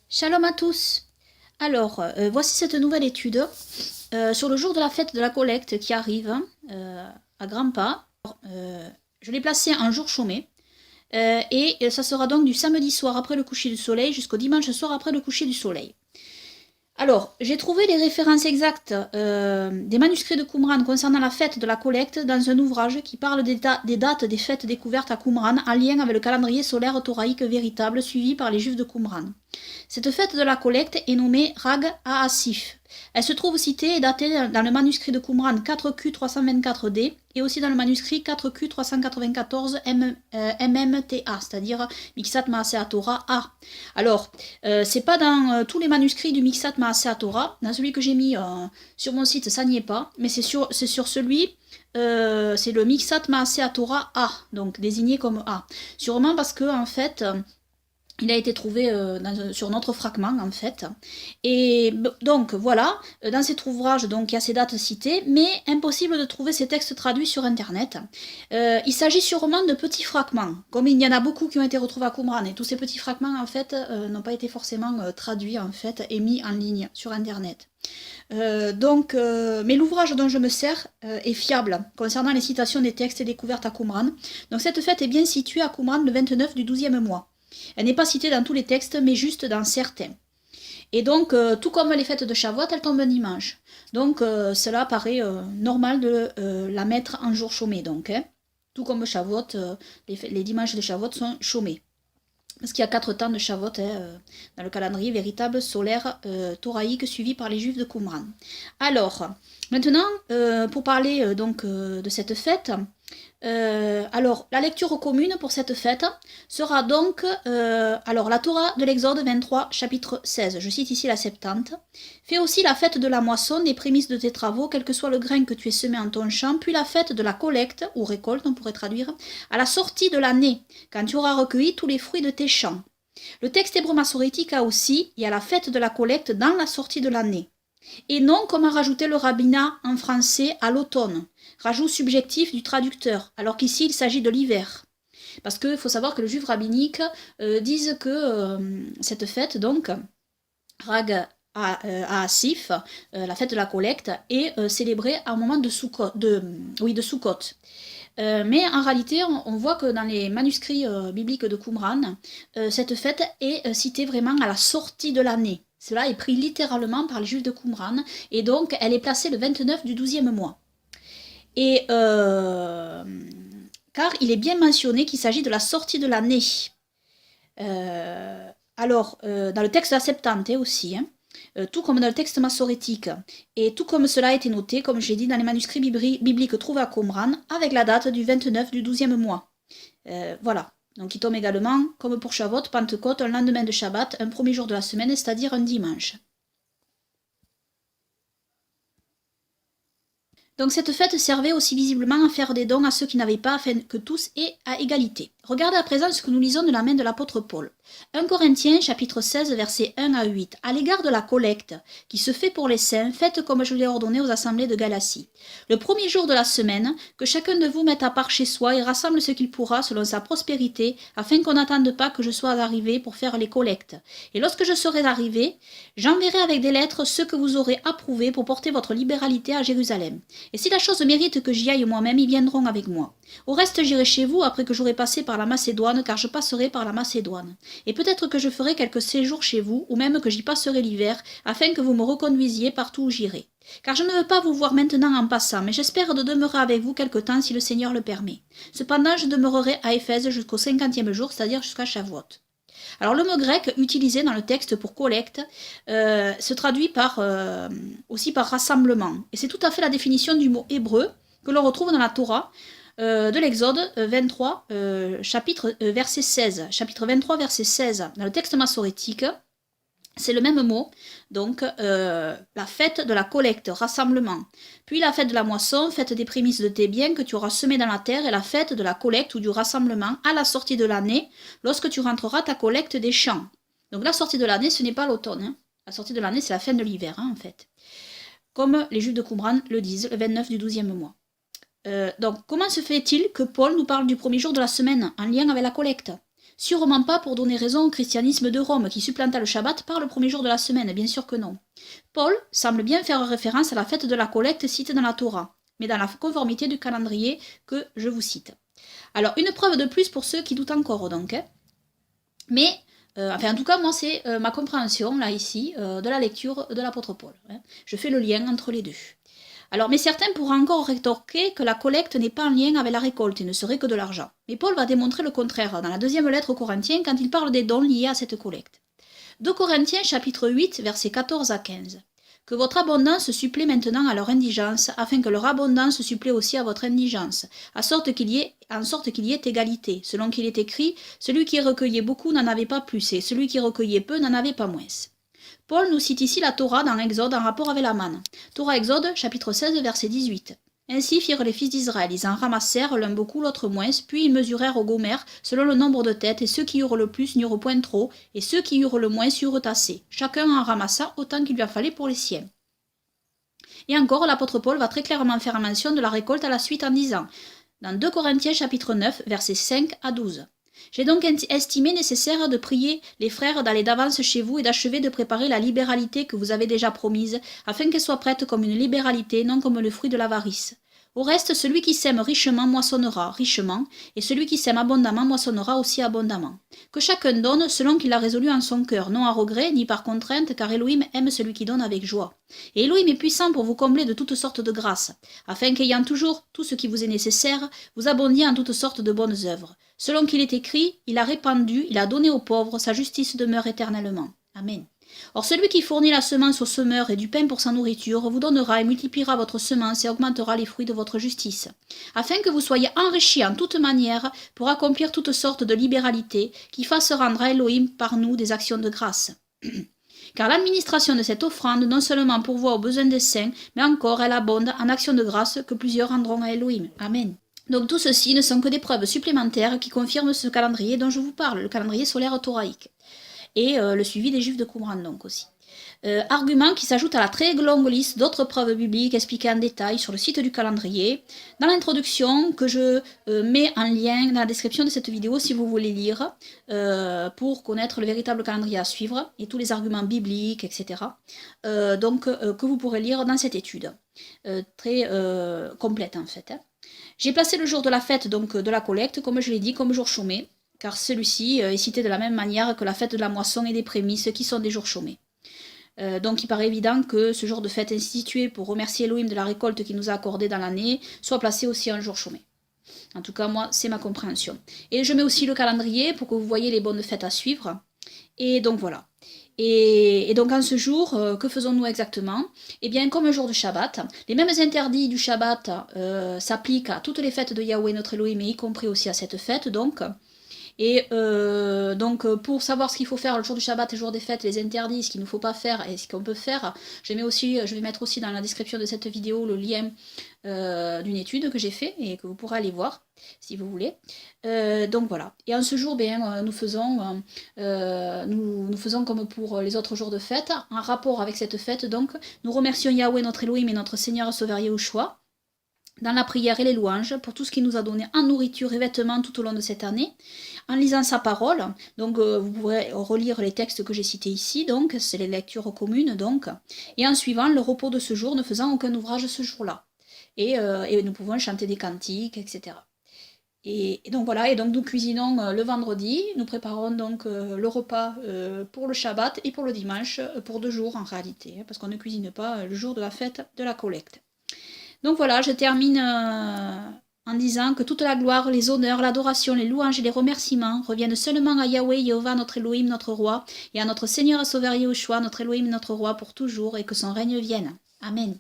Shalom à tous. Alors, voici cette nouvelle étude sur le jour de la fête de la collecte qui arrive à grands pas. Je l'ai placé un jour chômé et ça sera donc du samedi soir après le coucher du soleil jusqu'au dimanche soir après le coucher du soleil. Alors, j'ai trouvé les références exactes des manuscrits de Qumran concernant la fête de la collecte dans un ouvrage qui parle des dates des fêtes découvertes à Qumran en lien avec le calendrier solaire thoraïque véritable suivi par les Juifs de Qumran. Cette fête de la collecte est nommée Rag HaAsif. Elle se trouve citée et datée dans le manuscrit de Qumran 4Q324D et aussi dans le manuscrit 4Q394 MMTA, c'est-à-dire Miksat Maaseh Torah A. Alors, c'est pas dans tous les manuscrits du Miksat Maaseh Torah. Dans celui que j'ai mis sur mon site, ça n'y est pas, mais c'est sur celui c'est le Miksat Maaseh Torah A, donc désigné comme A. Sûrement parce que en fait, il a été trouvé sur notre fragment en fait. Et donc voilà, dans cet ouvrage donc, il y a ces dates citées, mais impossible de trouver ces textes traduits sur internet. Il s'agit sûrement de petits fragments, comme il y en a beaucoup qui ont été retrouvés à Qumran, et tous ces petits fragments en fait n'ont pas été forcément traduits en fait et mis en ligne sur internet. Mais l'ouvrage dont je me sers est fiable concernant les citations des textes découverts à Qumran. Donc cette fête est bien située à Qumran le 29 du 12e mois. Elle n'est pas citée dans tous les textes, mais juste dans certains. Et donc, tout comme les fêtes de Shavuot, elle tombe un dimanche. Donc, cela paraît normal de la mettre en jour chômé. Donc, hein. Tout comme Shavuot, les dimanches de Shavuot sont chômés. Parce qu'il y a 4 temps de Shavuot dans le calendrier véritable solaire thoraïque suivi par les Juifs de Qumran. Alors, maintenant, pour parler de cette fête, alors, la lecture commune pour cette fête sera donc la Torah de l'Exode 23, chapitre 16. Je cite ici la Septante. Fais aussi la fête de la moisson, des prémices de tes travaux, quel que soit le grain que tu aies semé en ton champ, puis la fête de la collecte, ou récolte, on pourrait traduire, à la sortie de l'année, quand tu auras recueilli tous les fruits de tes champs. Le texte hébreu massorétique a aussi, il y a la fête de la collecte dans la sortie de l'année. Et non comme a rajouté le rabbinat en français à l'automne, rajout subjectif du traducteur, alors qu'ici il s'agit de l'hiver. Parce qu'il faut savoir que les juifs rabbiniques disent que cette fête, donc, Rag à Asif, la fête de la collecte, est célébrée à un moment de Sukkot. Mais en réalité, on voit que dans les manuscrits bibliques de Qumran, cette fête est citée vraiment à la sortie de l'année. Cela est pris littéralement par les Juifs de Qumran, et donc elle est placée le 29 du 12e mois. Et car il est bien mentionné qu'il s'agit de la sortie de l'année. Dans le texte de la Septante aussi, hein, tout comme dans le texte massorétique, et tout comme cela a été noté, comme j'ai dit, dans les manuscrits bibliques trouvés à Qumran, avec la date du 29 du 12e mois. Voilà. Donc il tombe également, comme pour Shavuot, Pentecôte, un lendemain de Shabbat, un premier jour de la semaine, c'est-à-dire un dimanche. Donc cette fête servait aussi visiblement à faire des dons à ceux qui n'avaient pas, afin que tous aient à égalité. Regardez à présent ce que nous lisons de la main de l'apôtre Paul. 1 Corinthiens chapitre 16 versets 1 à 8. À l'égard de la collecte qui se fait pour les saints, faites comme je l'ai ordonné aux assemblées de Galatie. Le premier jour de la semaine, que chacun de vous mette à part chez soi et rassemble ce qu'il pourra selon sa prospérité, afin qu'on n'attende pas que je sois arrivé pour faire les collectes. Et lorsque je serai arrivé, j'enverrai avec des lettres ceux que vous aurez approuvés pour porter votre libéralité à Jérusalem. Et si la chose mérite que j'y aille moi-même, ils viendront avec moi. Au reste, j'irai chez vous après que j'aurai passé par la Macédoine, car je passerai par la Macédoine. Et peut-être que je ferai quelques séjours chez vous, ou même que j'y passerai l'hiver, afin que vous me reconduisiez partout où j'irai. Car je ne veux pas vous voir maintenant en passant, mais j'espère de demeurer avec vous quelque temps si le Seigneur le permet. Cependant, je demeurerai à Éphèse jusqu'au 50e jour, c'est-à-dire jusqu'à Shavuot. Alors le mot grec utilisé dans le texte pour collecte se traduit aussi par rassemblement. Et c'est tout à fait la définition du mot hébreu que l'on retrouve dans la Torah de l'Exode 23, verset 16. Chapitre 23, verset 16. Dans le texte massorétique, c'est le même mot, donc la fête de la collecte, rassemblement. Puis la fête de la moisson, fête des prémices de tes biens que tu auras semés dans la terre, et la fête de la collecte ou du rassemblement à la sortie de l'année, lorsque tu rentreras ta collecte des champs. Donc la sortie de l'année, ce n'est pas l'automne. Hein. La sortie de l'année, c'est la fin de l'hiver, hein, en fait. Comme les Juifs de Qumran le disent, le 29 du 12e mois. Donc comment se fait-il que Paul nous parle du premier jour de la semaine en lien avec la collecte ? Sûrement pas pour donner raison au christianisme de Rome qui supplanta le Shabbat par le premier jour de la semaine, bien sûr que non. Paul semble bien faire référence à la fête de la collecte citée dans la Torah, mais dans la conformité du calendrier que je vous cite. Alors, une preuve de plus pour ceux qui doutent encore, donc. Mais, en tout cas, moi, c'est ma compréhension, là, ici, de la lecture de l'apôtre Paul. Je fais le lien entre les deux. Alors, mais certains pourront encore rétorquer que la collecte n'est pas en lien avec la récolte et ne serait que de l'argent. Mais Paul va démontrer le contraire dans la deuxième lettre aux Corinthiens quand il parle des dons liés à cette collecte. 2 Corinthiens chapitre 8, versets 14 à 15. Que votre abondance supplée maintenant à leur indigence, afin que leur abondance supplée aussi à votre indigence, en sorte qu'il y ait égalité, selon qu'il est écrit, celui qui recueillait beaucoup n'en avait pas plus, et celui qui recueillait peu n'en avait pas moins. Paul nous cite ici la Torah dans Exode en rapport avec la manne. Torah Exode, chapitre 16, verset 18. Ainsi firent les fils d'Israël, ils en ramassèrent l'un beaucoup, l'autre moins, puis ils mesurèrent au gomer, selon le nombre de têtes, et ceux qui eurent le plus n'eurent point trop, et ceux qui eurent le moins eurent assez. Chacun en ramassa autant qu'il lui en fallait pour les siens. Et encore, l'apôtre Paul va très clairement faire mention de la récolte à la suite en disant, dans 2 Corinthiens chapitre 9, versets 5 à 12. J'ai donc estimé nécessaire de prier les frères d'aller d'avance chez vous et d'achever de préparer la libéralité que vous avez déjà promise, afin qu'elle soit prête comme une libéralité, non comme le fruit de l'avarice. Au reste, celui qui sème richement moissonnera richement, et celui qui sème abondamment moissonnera aussi abondamment. Que chacun donne selon qu'il a résolu en son cœur, non à regret ni par contrainte, car Elohim aime celui qui donne avec joie. Et Elohim est puissant pour vous combler de toutes sortes de grâces, afin qu'ayant toujours tout ce qui vous est nécessaire, vous abondiez en toutes sortes de bonnes œuvres. Selon qu'il est écrit, il a répandu, il a donné aux pauvres, sa justice demeure éternellement. Amen. Or celui qui fournit la semence au semeur et du pain pour sa nourriture vous donnera et multipliera votre semence et augmentera les fruits de votre justice, afin que vous soyez enrichis en toute manière pour accomplir toutes sortes de libéralités qui fassent rendre à Elohim par nous des actions de grâce. Car l'administration de cette offrande non seulement pourvoit aux besoins des saints, mais encore elle abonde en actions de grâce que plusieurs rendront à Elohim. Amen. Donc tout ceci ne sont que des preuves supplémentaires qui confirment ce calendrier dont je vous parle, le calendrier solaire thoraïque. Et le suivi des Juifs de Qumran donc aussi. Argument qui s'ajoute à la très longue liste d'autres preuves bibliques expliquées en détail sur le site du calendrier, dans l'introduction que je mets en lien dans la description de cette vidéo si vous voulez lire, pour connaître le véritable calendrier à suivre et tous les arguments bibliques, etc. Que vous pourrez lire dans cette étude, très complète en fait. J'ai placé le jour de la fête donc de la collecte, comme je l'ai dit, comme jour chômé, car celui-ci est cité de la même manière que la fête de la moisson et des prémices, qui sont des jours chômés. Donc il paraît évident que ce jour de fête institué pour remercier Elohim de la récolte qu'il nous a accordée dans l'année soit placé aussi un jour chômé. En tout cas, moi, c'est ma compréhension. Et je mets aussi le calendrier pour que vous voyez les bonnes fêtes à suivre. Et donc voilà. Et donc en ce jour, que faisons-nous exactement? Eh bien, comme un jour de Shabbat, les mêmes interdits du Shabbat s'appliquent à toutes les fêtes de Yahweh notre Elohim, y compris aussi à cette fête donc. Et pour savoir ce qu'il faut faire le jour du Shabbat et le jour des fêtes, les interdits, ce qu'il ne faut pas faire et ce qu'on peut faire, je vais mettre aussi dans la description de cette vidéo le lien d'une étude que j'ai fait et que vous pourrez aller voir si vous voulez. Donc voilà. Et en ce jour, nous faisons comme pour les autres jours de fête, en rapport avec cette fête. Donc, nous remercions Yahweh notre Elohim et notre Seigneur Sauveur Yahushua dans la prière et les louanges pour tout ce qu'il nous a donné en nourriture et vêtements tout au long de cette année, en lisant sa parole. Donc vous pourrez relire les textes que j'ai cités ici, donc c'est les lectures communes, donc, et en suivant le repos de ce jour, ne faisant aucun ouvrage ce jour-là. Et nous pouvons chanter des cantiques, etc. Et donc voilà, et donc nous cuisinons le vendredi, nous préparons donc le repas pour le Shabbat et pour le dimanche, pour 2 jours en réalité, parce qu'on ne cuisine pas le jour de la fête de la collecte. Donc voilà, je termine en disant que toute la gloire, les honneurs, l'adoration, les louanges et les remerciements reviennent seulement à Yahweh, Yehovah, notre Elohim, notre roi, et à notre Seigneur et Sauveur Yahushua, notre Elohim, notre roi, pour toujours, et que son règne vienne. Amen.